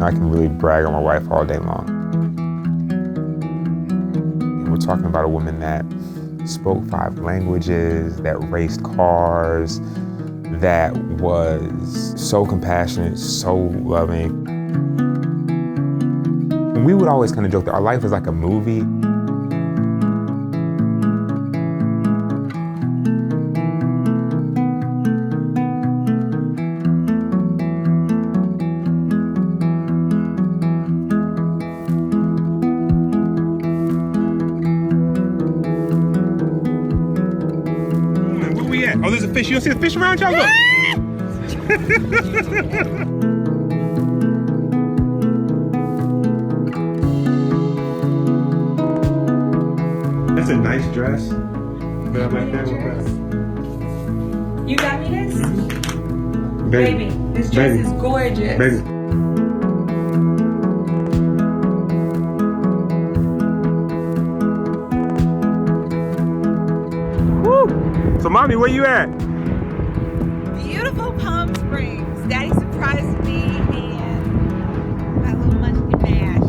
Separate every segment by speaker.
Speaker 1: I can really brag on my wife all day long. And we're talking about a woman that spoke 5 languages, that raced cars, that was so compassionate, so loving. And we would always kind of joke that our life is like a movie. Where we at? Oh, there's a fish. You don't see the fish around y'all? Look. That's a nice dress.
Speaker 2: You got me this?
Speaker 1: Baby,
Speaker 2: this dress is gorgeous.
Speaker 1: Baby. Woo! So, mommy, where you at?
Speaker 2: Beautiful Palm Springs. Daddy surprised me and my little munchkin mash.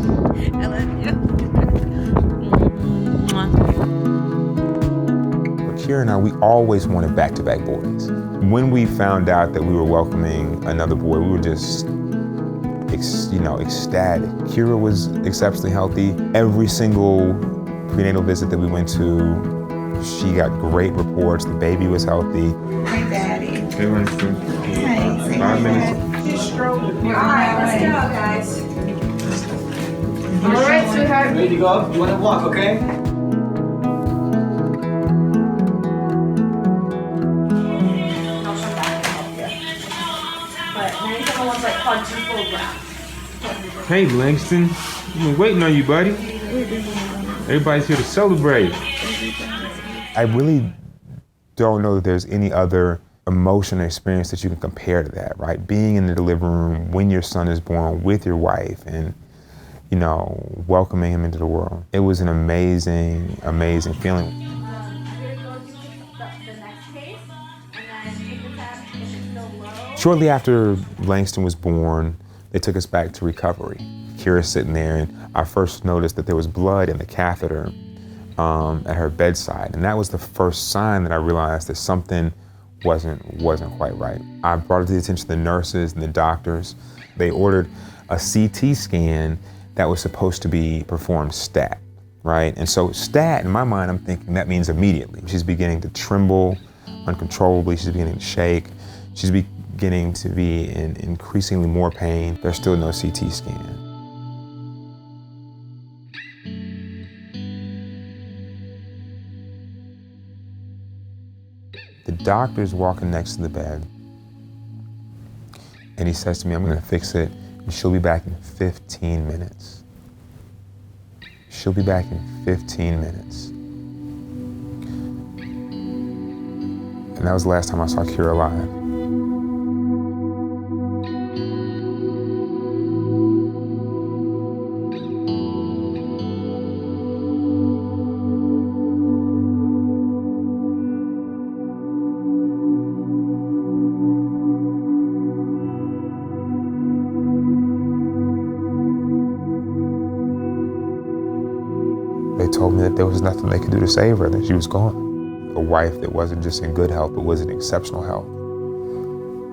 Speaker 2: I love you.
Speaker 1: Kira and I, we always wanted back-to-back boys. When we found out that we were welcoming another boy, we were just, ecstatic. Kira was exceptionally healthy. Every single prenatal visit that we went to, she got great reports. The baby was healthy.
Speaker 2: Hi, Daddy.
Speaker 1: Hey, Winston.
Speaker 2: Hi.
Speaker 1: 5 minutes.
Speaker 2: All right, let's go, guys.
Speaker 3: All right, sweetheart. Ready to go? You want to walk, okay?
Speaker 1: Hey, Langston. I've been waiting on you, buddy. Everybody's here to celebrate. I really don't know that there's any other emotion or experience that you can compare to that, right? Being in the delivery room when your son is born with your wife and, welcoming him into the world. It was an amazing, amazing feeling. Shortly after Langston was born, they took us back to recovery. Kira's sitting there, and I first noticed that there was blood in the catheter at her bedside, and that was the first sign that I realized that something wasn't quite right. I brought it to the attention of the nurses and the doctors. They ordered a CT scan that was supposed to be performed stat, right? And so stat, in my mind, I'm thinking that means immediately. She's beginning to tremble uncontrollably. She's beginning to shake. She's beginning to be in increasingly more pain. There's still no CT scan. The doctor's walking next to the bed, and he says to me, "I'm gonna fix it, and she'll be back in 15 minutes. She'll be back in 15 minutes. And that was the last time I saw Kira alive. They told me that there was nothing they could do to save her, that she was gone. A wife that wasn't just in good health, but was in exceptional health.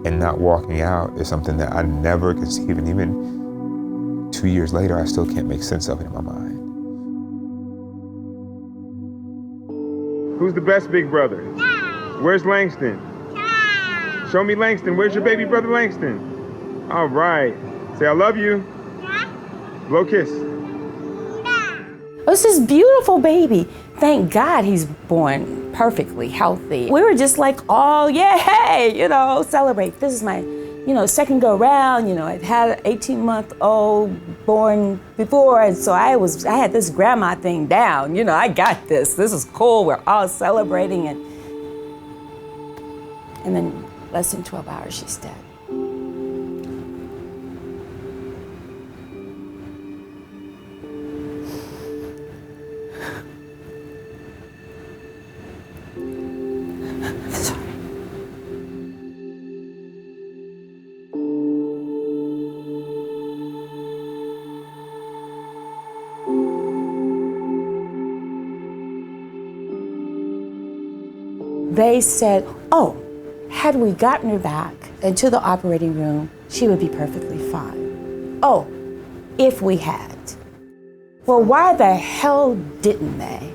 Speaker 1: And not walking out is something that I never conceived, and even 2 years later, I still can't make sense of it in my mind. Who's the best big brother? Dad. Where's Langston? Dad. Show me Langston. Where's your baby brother Langston? All right. Say, I love you. Dad. Blow kiss.
Speaker 4: It was this beautiful baby. Thank God he's born perfectly healthy. We were just like, oh, yay, celebrate. This is my, second go round. I'd had an 18-month-old born before, and so I had this grandma thing down. I got this. This is cool. We're all celebrating, and then less than 12 hours, she's dead. They said, oh, had we gotten her back into the operating room, she would be perfectly fine. Oh, if we had. Well, why the hell didn't they?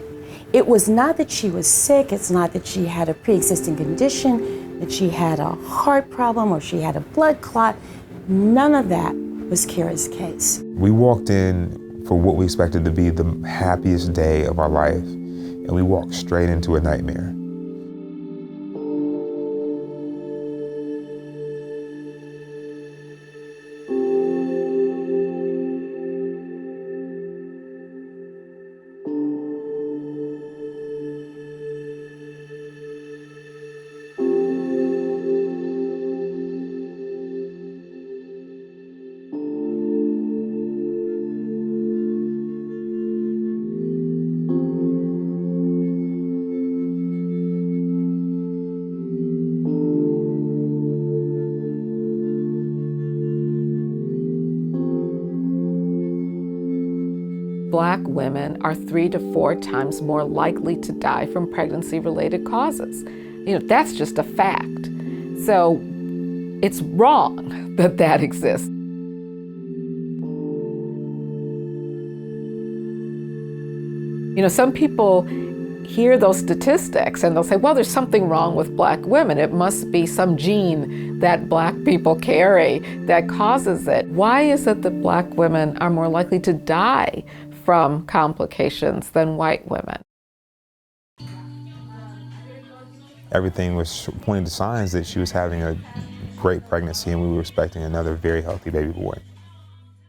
Speaker 4: It was not that she was sick, it's not that she had a pre-existing condition, that she had a heart problem or she had a blood clot. None of that was Kira's case.
Speaker 1: We walked in for what we expected to be the happiest day of our life, and we walked straight into a nightmare.
Speaker 5: Black women are 3 to 4 times more likely to die from pregnancy-related causes. That's just a fact. So it's wrong that that exists. Some people hear those statistics and they'll say, well, there's something wrong with Black women. It must be some gene that Black people carry that causes it. Why is it that Black women are more likely to die from complications than white women?
Speaker 1: Everything was pointing to signs that she was having a great pregnancy and we were expecting another very healthy baby boy.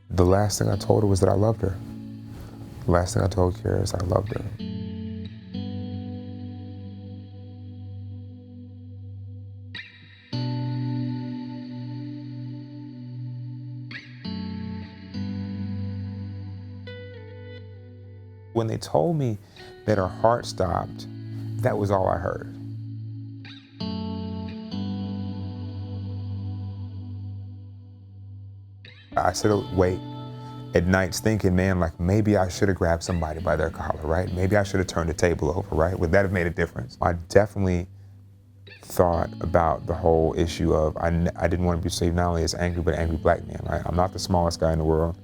Speaker 1: The last thing I told her was that I loved her. The last thing I told Kira is I loved her. When they told me that her heart stopped, that was all I heard. I said, wait, at nights thinking, man, like maybe I should have grabbed somebody by their collar, right? Maybe I should have turned the table over, right? Would that have made a difference? I definitely thought about the whole issue of I didn't want to be perceived not only as angry, but an angry Black man, right? I'm not the smallest guy in the world.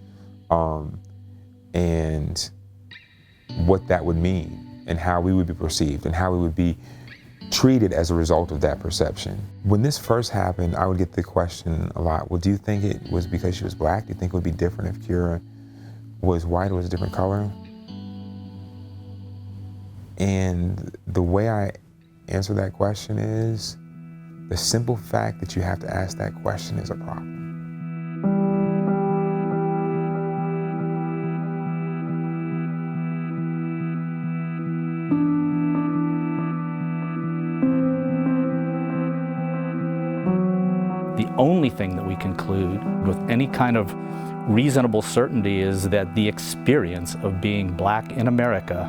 Speaker 1: And what that would mean and how we would be perceived and how we would be treated as a result of that perception. When this first happened, I would get the question a lot, well, do you think it was because she was Black? Do you think it would be different if Kira was white or was a different color? And the way I answer that question is, the simple fact that you have to ask that question is a problem.
Speaker 6: The only thing that we conclude with any kind of reasonable certainty is that the experience of being Black in America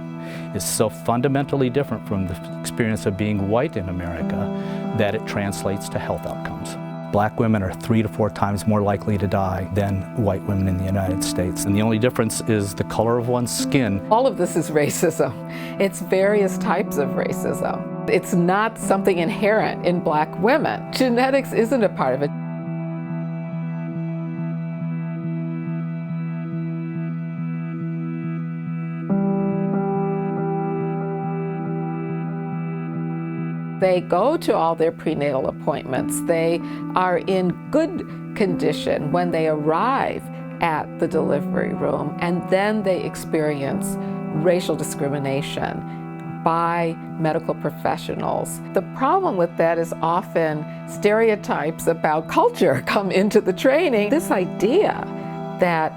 Speaker 6: is so fundamentally different from the experience of being white in America that it translates to health outcomes. Black women are 3 to 4 times more likely to die than white women in the United States. And the only difference is the color of one's skin.
Speaker 5: All of this is racism. It's various types of racism. It's not something inherent in Black women. Genetics isn't a part of it. They go to all their prenatal appointments. They are in good condition when they arrive at the delivery room, and then they experience racial discrimination by medical professionals. The problem with that is often stereotypes about culture come into the training. This idea that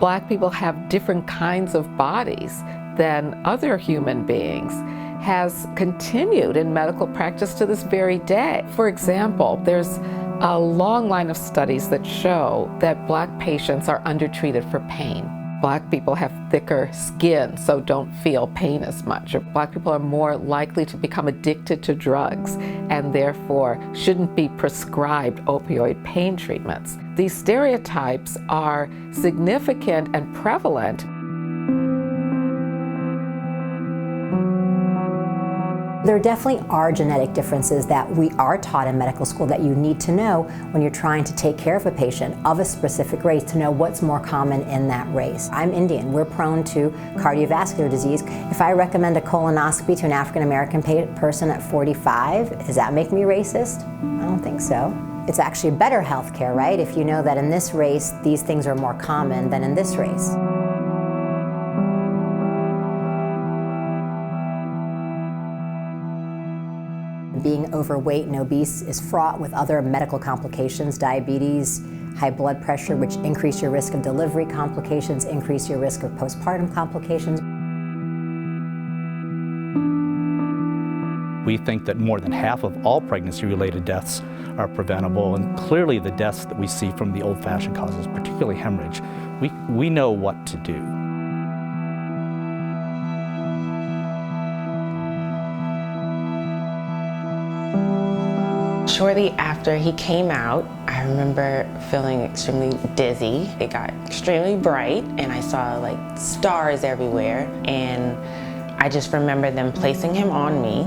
Speaker 5: Black people have different kinds of bodies than other human beings has continued in medical practice to this very day. For example, there's a long line of studies that show that Black patients are undertreated for pain. Black people have thicker skin, so don't feel pain as much. Or Black people are more likely to become addicted to drugs and therefore shouldn't be prescribed opioid pain treatments. These stereotypes are significant and prevalent.
Speaker 7: There definitely are genetic differences that we are taught in medical school that you need to know when you're trying to take care of a patient of a specific race to know what's more common in that race. I'm Indian. We're prone to cardiovascular disease. If I recommend a colonoscopy to an African American person at 45, does that make me racist? I don't think so. It's actually better health care, right? If you know that in this race, these things are more common than in this race. Being overweight and obese is fraught with other medical complications, diabetes, high blood pressure, which increase your risk of delivery complications, increase your risk of postpartum complications.
Speaker 6: We think that more than half of all pregnancy-related deaths are preventable, and clearly the deaths that we see from the old-fashioned causes, particularly hemorrhage, we know what to do.
Speaker 8: Shortly after he came out, I remember feeling extremely dizzy. It got extremely bright and I saw like stars everywhere, and I just remember them placing him on me,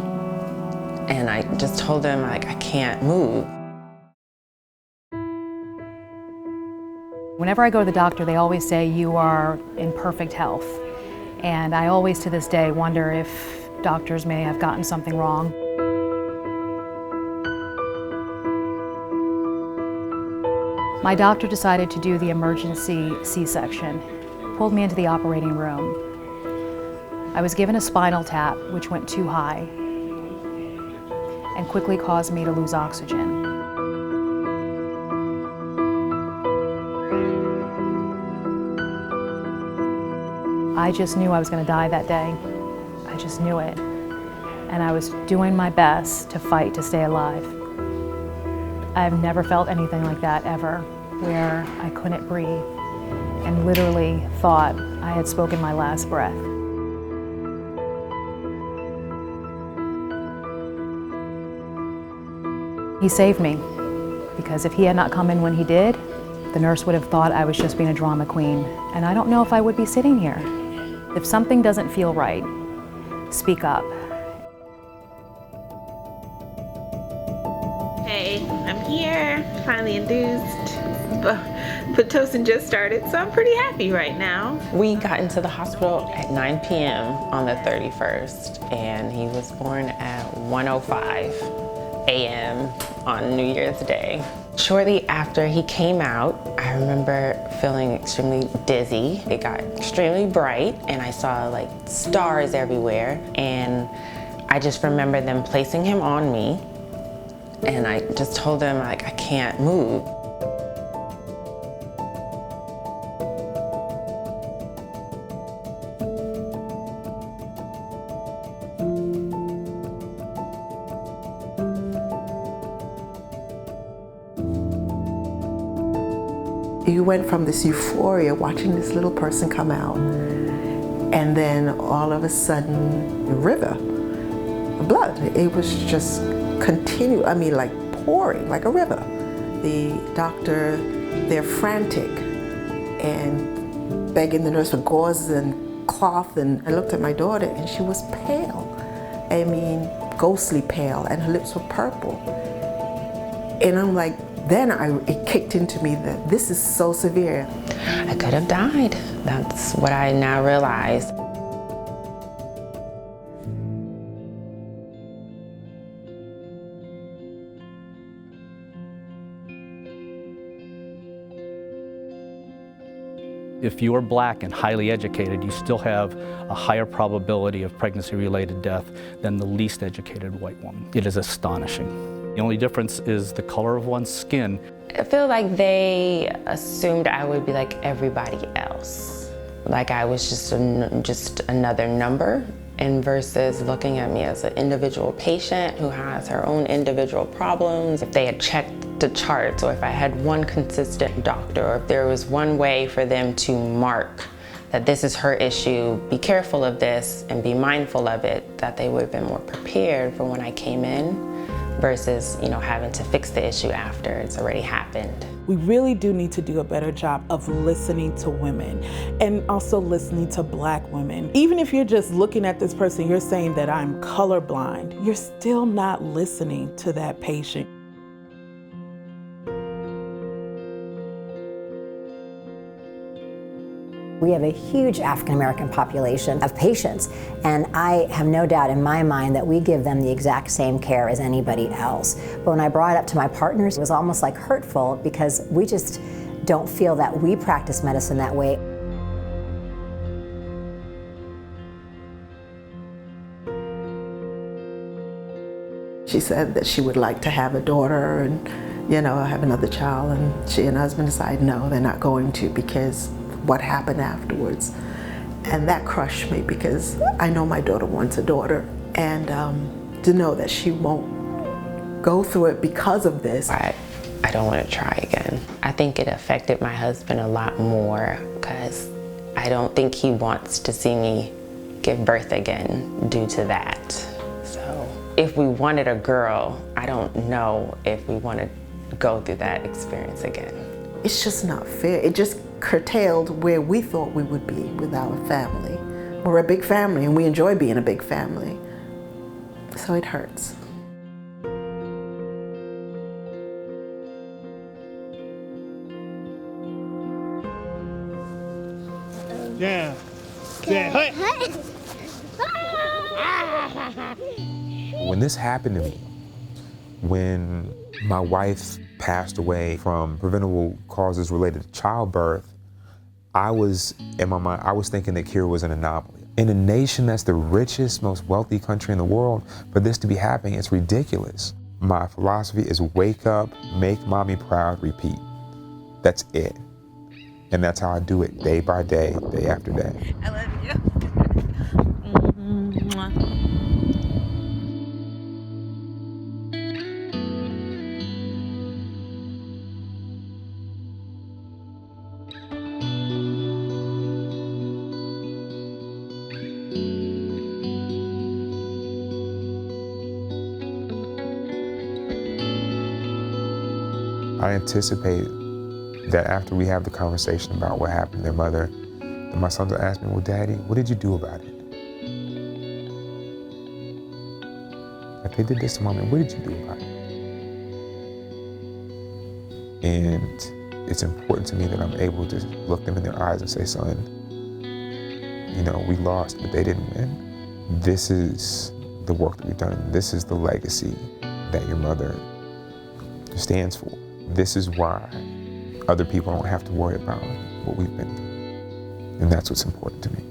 Speaker 8: and I just told them like I can't move.
Speaker 9: Whenever I go to the doctor, they always say you are in perfect health, and I always to this day wonder if doctors may have gotten something wrong. My doctor decided to do the emergency C-section, pulled me into the operating room. I was given a spinal tap, which went too high and quickly caused me to lose oxygen. I just knew I was going to die that day. I just knew it. And I was doing my best to fight to stay alive. I've never felt anything like that ever, where I couldn't breathe and literally thought I had spoken my last breath. He saved me, because if he had not come in when he did, the nurse would have thought I was just being a drama queen, and I don't know if I would be sitting here. If something doesn't feel right, speak up.
Speaker 2: Hey, I'm here, finally induced. Pitocin just started, so I'm pretty happy right now.
Speaker 8: We got into the hospital at 9 p.m. on the 31st, and he was born at 1:05 a.m. on New Year's Day. Shortly after he came out, I remember feeling extremely dizzy. It got extremely bright and I saw like stars everywhere, and I just remember them placing him on me, and I just told them like I can't move.
Speaker 10: You went from this euphoria watching this little person come out, and then all of a sudden, the river, the blood, it was just like pouring like a river. The doctor, they're frantic and begging the nurse for gauze and cloth, and I looked at my daughter and she was pale. I mean, ghostly pale, and her lips were purple. And I'm like, then it kicked into me that this is so severe.
Speaker 8: I could have died. That's what I now realize.
Speaker 6: If you are black and highly educated, you still have a higher probability of pregnancy-related death than the least educated white woman. It is astonishing. The only difference is the color of one's skin.
Speaker 8: I feel like they assumed I would be like everybody else. Like I was just another number, and versus looking at me as an individual patient who has her own individual problems. If they had checked the charts, or if I had one consistent doctor, or if there was one way for them to mark that this is her issue, be careful of this and be mindful of it, that they would have been more prepared for when I came in. versus, having to fix the issue after it's already happened.
Speaker 11: We really do need to do a better job of listening to women and also listening to Black women. Even if you're just looking at this person, you're saying that I'm colorblind, you're still not listening to that patient.
Speaker 7: We have a huge African American population of patients, and I have no doubt in my mind that we give them the exact same care as anybody else. But when I brought it up to my partners, it was almost like hurtful because we just don't feel that we practice medicine that way.
Speaker 10: She said that she would like to have a daughter and, have another child, and she and her husband decided no, they're not going to because what happened afterwards. And that crushed me because I know my daughter wants a daughter, and to know that she won't go through it because of this.
Speaker 8: I don't want to try again. I think it affected my husband a lot more because I don't think he wants to see me give birth again due to that. So if we wanted a girl, I don't know if we want to go through that experience again.
Speaker 10: It's just not fair. It just curtailed where we thought we would be with our family. We're a big family and we enjoy being a big family. So it hurts.
Speaker 12: Yeah. Yeah.
Speaker 1: When this happened to me, when my wife passed away from preventable causes related to childbirth, I was, in my mind, I was thinking that Kira was an anomaly. In a nation that's the richest, most wealthy country in the world, for this to be happening, it's ridiculous. My philosophy is wake up, make mommy proud, repeat. That's it. And that's how I do it day by day, day after day.
Speaker 2: I love you.
Speaker 1: I anticipate that after we have the conversation about what happened to their mother, that my sons will ask me, well, Daddy, what did you do about it? Like, they did this to Mommy, what did you do about it? And it's important to me that I'm able to look them in their eyes and say, son, we lost, but they didn't win. This is the work that we've done. This is the legacy that your mother stands for. This is why other people don't have to worry about what we've been through. And that's what's important to me.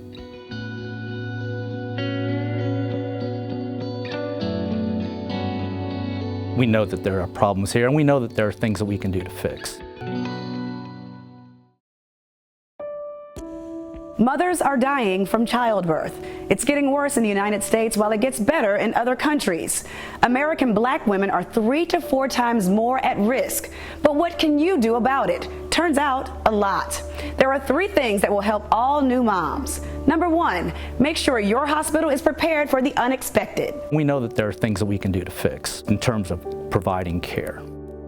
Speaker 6: We know that there are problems here, and we know that there are things that we can do to fix.
Speaker 13: Mothers are dying from childbirth. It's getting worse in the United States while it gets better in other countries. American Black women are 3 to 4 times more at risk. But what can you do about it? Turns out, a lot. There are 3 things that will help all new moms. Number 1, make sure your hospital is prepared for the unexpected.
Speaker 6: We know that there are things that we can do to fix in terms of providing care.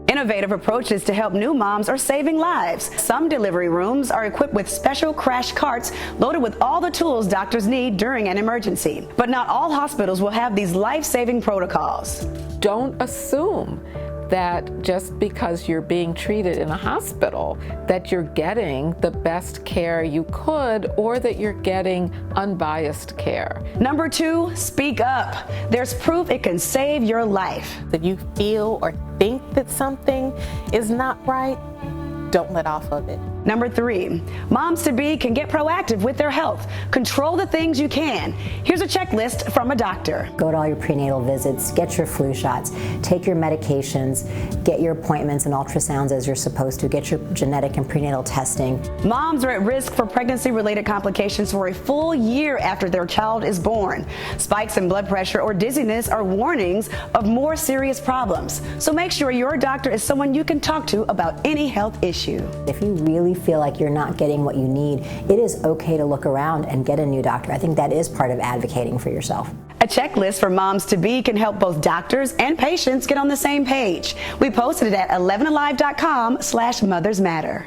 Speaker 13: Innovative approaches to help new moms are saving lives. Some delivery rooms are equipped with special crash carts loaded with all the tools doctors need during an emergency. But not all hospitals will have these life-saving protocols.
Speaker 5: Don't assume that just because you're being treated in a hospital that you're getting the best care you could or that you're getting unbiased care.
Speaker 13: Number 2, speak up. There's proof it can save your life.
Speaker 14: If you feel or think that something is not right, don't let off of it.
Speaker 13: Number 3, moms-to-be can get proactive with their health. Control the things you can. Here's a checklist from a doctor.
Speaker 7: Go to all your prenatal visits, get your flu shots, take your medications, get your appointments and ultrasounds as you're supposed to, get your genetic and prenatal testing.
Speaker 13: Moms are at risk for pregnancy-related complications for a full year after their child is born. Spikes in blood pressure or dizziness are warnings of more serious problems. So make sure your doctor is someone you can talk to about any health issue. issue.
Speaker 7: If you really feel like you're not getting what you need, it is okay to look around and get a new doctor. I think that is part of advocating for yourself.
Speaker 13: A checklist for moms-to-be can help both doctors and patients get on the same page. We posted it at 11alive.com/mothersmatter.